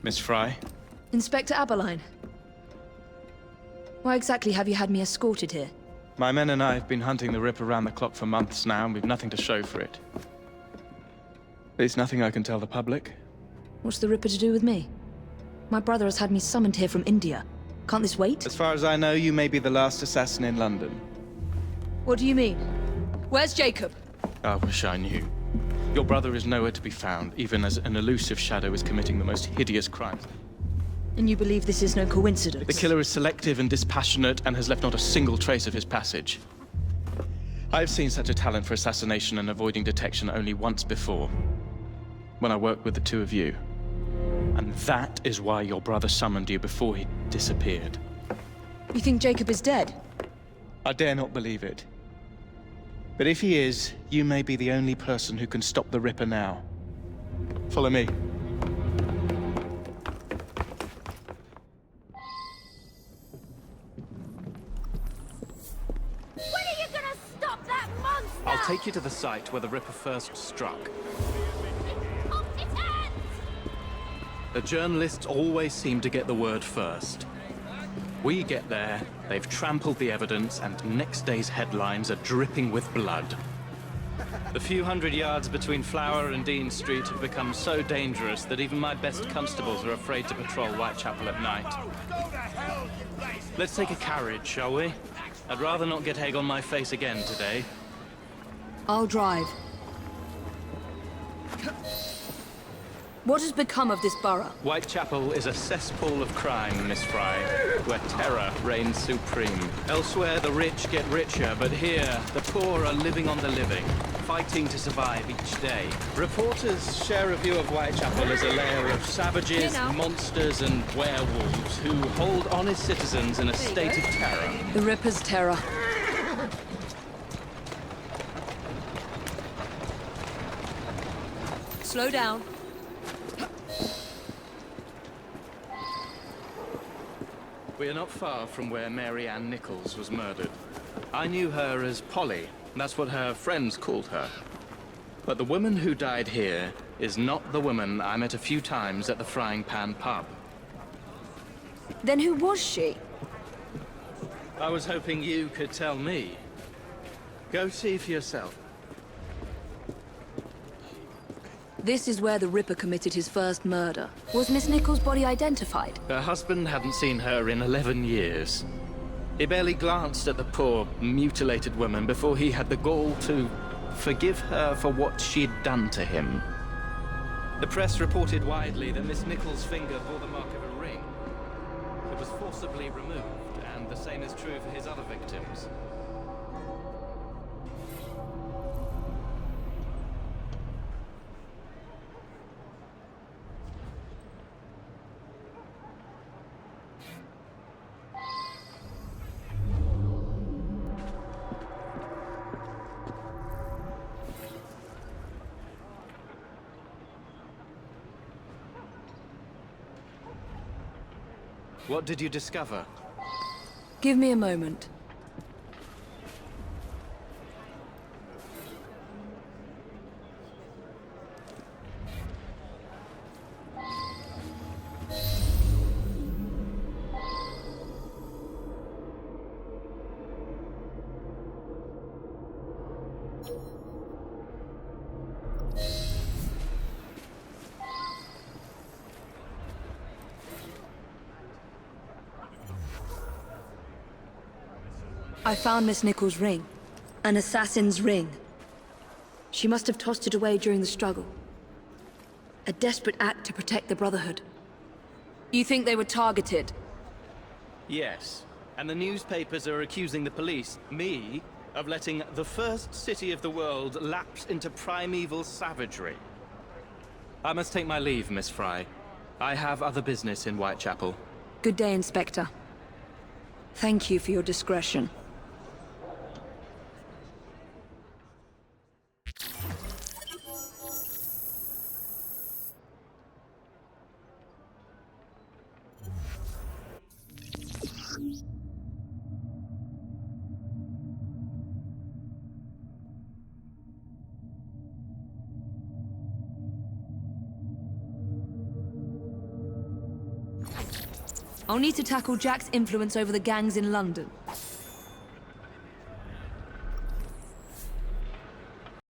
Miss Fry? Inspector Aberline. Why exactly have you had me escorted here? My men and I have been hunting the Rip around the clock for months now, and we've nothing to show for it. At least nothing I can tell the public. What's the Ripper to do with me? My brother has had me summoned here from India. Can't this wait? As far as I know, you may be the last assassin in London. What do you mean? Where's Jacob? I wish I knew. Your brother is nowhere to be found, even as an elusive shadow is committing the most hideous crimes. And you believe this is no coincidence? The killer is selective and dispassionate and has left not a single trace of his passage. I've seen such a talent for assassination and avoiding detection only once before, when I worked with the two of you. And that is why your brother summoned you before he disappeared. You think Jacob is dead? I dare not believe it. But if he is, you may be the only person who can stop the Ripper now. Follow me. When are you gonna stop that monster? I'll take you to the site where the Ripper first struck. Incompetence! The journalists always seem to get the word first. We get there, they've trampled the evidence, and next day's headlines are dripping with blood. The few hundred yards between Flower and Dean Street have become so dangerous that even my best constables are afraid to patrol Whitechapel at night. Let's take a carriage, shall we? I'd rather not get egg on my face again today. I'll drive. What has become of this borough? Whitechapel is a cesspool of crime, Miss Fry, where terror reigns supreme. Elsewhere, the rich get richer, but here, the poor are living on the living, fighting to survive each day. Reporters share a view of Whitechapel as a lair of savages, monsters, and werewolves who hold honest citizens in a state of terror. The Ripper's terror. Slow down. We are not far from where Mary Ann Nichols was murdered. I knew her as Polly. That's what her friends called her. But the woman who died here is not the woman I met a few times at the Frying Pan pub. Then who was she? I was hoping you could tell me. Go see for yourself. This is where the Ripper committed his first murder. Was Miss Nichols' body identified? Her husband hadn't seen her in 11 years. He barely glanced at the poor, mutilated woman before he had the gall to forgive her for what she'd done to him. The press reported widely that Miss Nichols' finger bore the mark of a ring. It was forcibly removed, and the same is true for his other victims. What did you discover? Give me a moment. I found Miss Nichols' ring. An assassin's ring. She must have tossed it away during the struggle. A desperate act to protect the Brotherhood. You think they were targeted? Yes. And the newspapers are accusing the police, me, of letting the first city of the world lapse into primeval savagery. I must take my leave, Miss Fry. I have other business in Whitechapel. Good day, Inspector. Thank you for your discretion. I'll need to tackle Jack's influence over the gangs in London.